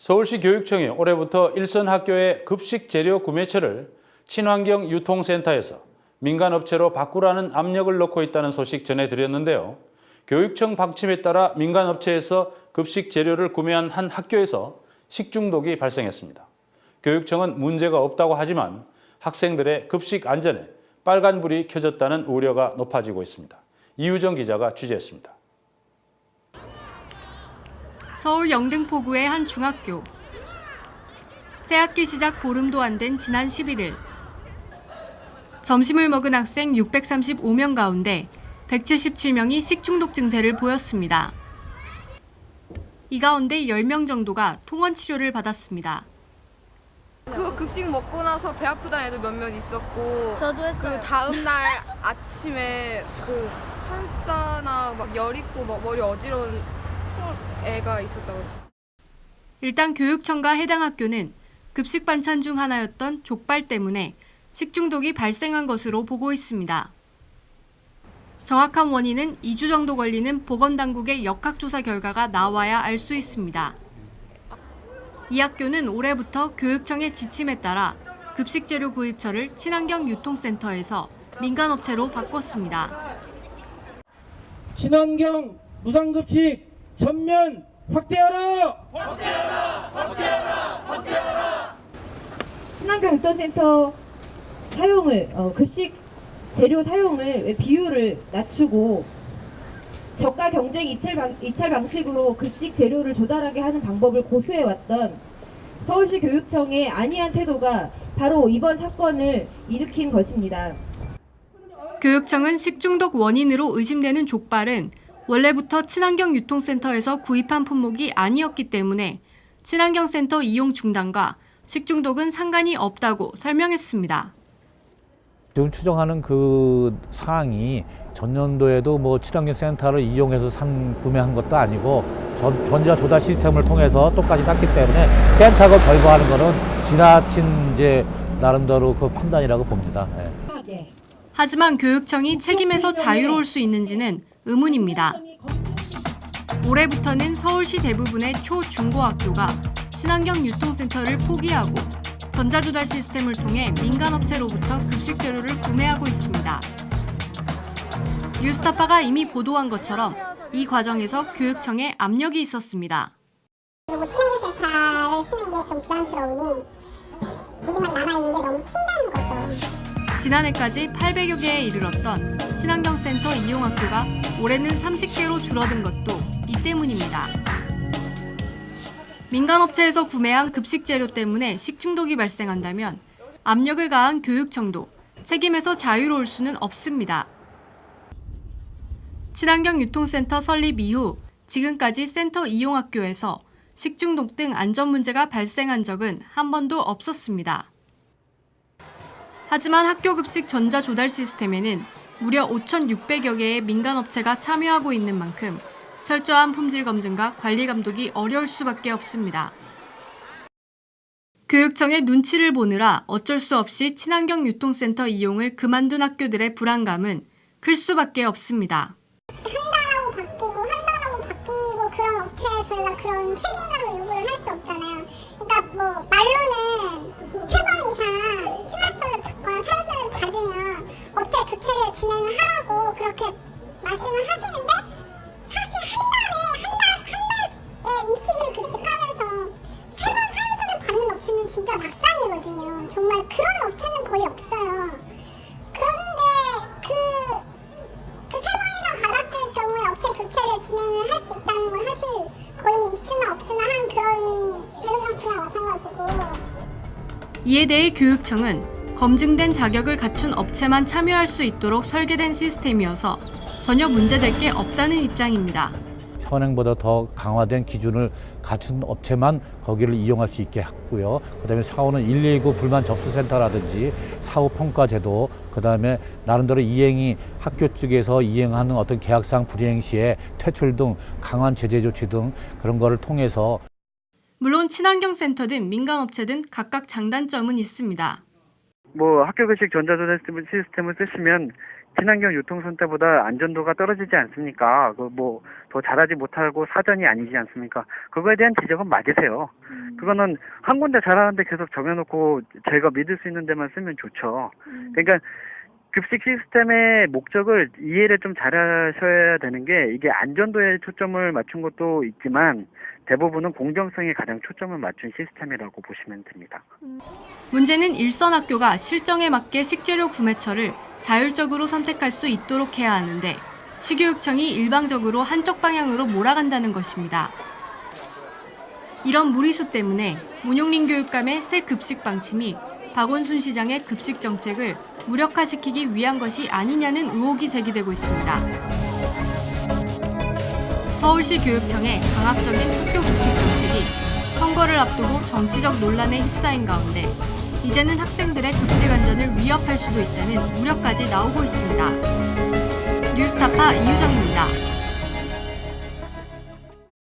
서울시 교육청이 올해부터 일선 학교의 급식 재료 구매처를 친환경 유통센터에서 민간업체로 바꾸라는 압력을 넣고 있다는 소식 전해드렸는데요. 교육청 방침에 따라 민간업체에서 급식 재료를 구매한 한 학교에서 식중독이 발생했습니다. 교육청은 문제가 없다고 하지만 학생들의 급식 안전에 빨간불이 켜졌다는 우려가 높아지고 있습니다. 이유정 기자가 취재했습니다. 서울 영등포구의 한 중학교. 새학기 시작 보름도 안 된 지난 11일. 점심을 먹은 학생 635명 가운데 177명이 식중독 증세를 보였습니다. 이 가운데 10명 정도가 통원 치료를 받았습니다. 그거 급식 먹고 나서 배 아프다는 애도 몇몇 있었고, 저도 했어요. 그 다음 날 아침에 그 설사나 막 열 있고 막 머리 어지러운 애가 있었다고 했어요. 일단 교육청과 해당 학교는 급식 반찬 중 하나였던 족발 때문에 식중독이 발생한 것으로 보고 있습니다. 정확한 원인은 2주 정도 걸리는 보건당국의 역학조사 결과가 나와야 알 수 있습니다. 이 학교는 올해부터 교육청의 지침에 따라 급식재료 구입처를 친환경 유통센터에서 민간업체로 바꿨습니다. 친환경 무상급식 전면 확대하라! 친환경 유통센터 사용을 급식 재료 사용을 비율을 낮추고 저가 경쟁 이찰 방식으로 급식 재료를 조달하게 하는 방법을 고수해왔던 서울시 교육청의 안이한 태도가 바로 이번 사건을 일으킨 것입니다. 교육청은 식중독 원인으로 의심되는 족발은 원래부터 친환경 유통센터에서 구입한 품목이 아니었기 때문에 친환경센터 이용 중단과 식중독은 상관이 없다고 설명했습니다. 지금 추정하는 그 사항이 전년도에도 뭐 친환경센터를 이용해서 구매한 것도 아니고 전자 조달 시스템을 통해서 똑같이 샀기 때문에 센터가 결부하는 거는 지나친 이제 나름대로 그 판단이라고 봅니다. 네. 하지만 교육청이 책임에서 자유로울 수 있는지는 의문입니다. 올해부터는 서울시 대부분의 초, 중고학교가 친환경 유통센터를 포기하고 전자조달 시스템을 통해 민간업체로부터 급식 재료를 구매하고 있습니다. 뉴스타파가 이미 보도한 것처럼 이 과정에서 교육청에 압력이 있었습니다. 그리고 친환경센터를 쓰는 게 좀 부담스러우니 우리만 남아있는 게 너무 튄다는 거죠. 지난해까지 800여 개에 이르렀던 친환경센터 이용학교가 올해는 30개로 줄어든 것도 이 때문입니다. 민간업체에서 구매한 급식 재료 때문에 식중독이 발생한다면 압력을 가한 교육청도 책임에서 자유로울 수는 없습니다. 친환경 유통센터 설립 이후 지금까지 센터 이용학교에서 식중독 등 안전 문제가 발생한 적은 한 번도 없었습니다. 하지만 학교 급식 전자 조달 시스템에는 무려 5,600여 개의 민간업체가 참여하고 있는 만큼 철저한 품질 검증과 관리 감독이 어려울 수밖에 없습니다. 교육청의 눈치를 보느라 어쩔 수 없이 친환경 유통센터 이용을 그만둔 학교들의 불안감은 클 수밖에 없습니다. 한다라고 바뀌고 그런 업체에 저희가 그런 책임감을 요구를 할 수 없잖아요. 그러니까 뭐 말로는 3번 이상 심화서를 받거나 사유서를 받으면 업체 교체를 진행을 하라고 그렇게 말씀을 하시는데 사실 한 달에 20일 급식하면서 3번 사유서를 받는 업체는 진짜 막장이거든요. 정말 그런 업체는 거의 없어요. 그런데 그 3번 이상 받았을 경우에 업체 교체를 진행을 할 수 있다는 건 사실 거의 있으나 없으나 한 그런 제도 상태와 마찬가지고. 이에 대해 교육청은 검증된 자격을 갖춘 업체만 참여할 수 있도록 설계된 시스템이어서 전혀 문제될 게 없다는 입장입니다. 현행보다 더 강화된 기준을 갖춘 업체만 거기를 이용할 수 있게 했고요. 그다음에 사후는 119 불만 접수센터라든지 사후 평가 제도, 그다음에 나름대로 학교 측에서 이행하는 어떤 계약상 불이행 시에 퇴출 등 강한 제재 조치 등 그런 거를 통해서 물론 친환경센터든 민간업체든 각각 장단점은 있습니다. 학교 급식 전자조달 시스템을 쓰시면 친환경 유통센터보다 안전도가 떨어지지 않습니까? 더 잘하지 못하고 사전이 아니지 않습니까? 그거에 대한 지적은 맞으세요. 그거는 한 군데 잘하는데 계속 정해놓고 제가 믿을 수 있는 데만 쓰면 좋죠. 그러니까 급식 시스템의 목적을 이해를 좀 잘하셔야 되는 게 이게 안전도에 초점을 맞춘 것도 있지만 대부분은 공정성에 가장 초점을 맞춘 시스템이라고 보시면 됩니다. 문제는 일선 학교가 실정에 맞게 식재료 구매처를 자율적으로 선택할 수 있도록 해야 하는데 시교육청이 일방적으로 한쪽 방향으로 몰아간다는 것입니다. 이런 무리수 때문에 문용린 교육감의 새 급식 방침이 박원순 시장의 급식 정책을 무력화시키기 위한 것이 아니냐는 의혹이 제기되고 있습니다. 서울시 교육청의 강압적인 학교 급식 정책이 선거를 앞두고 정치적 논란에 휩싸인 가운데 이제는 학생들의 급식 안전을 위협할 수도 있다는 우려까지 나오고 있습니다. 뉴스타파 이유정입니다.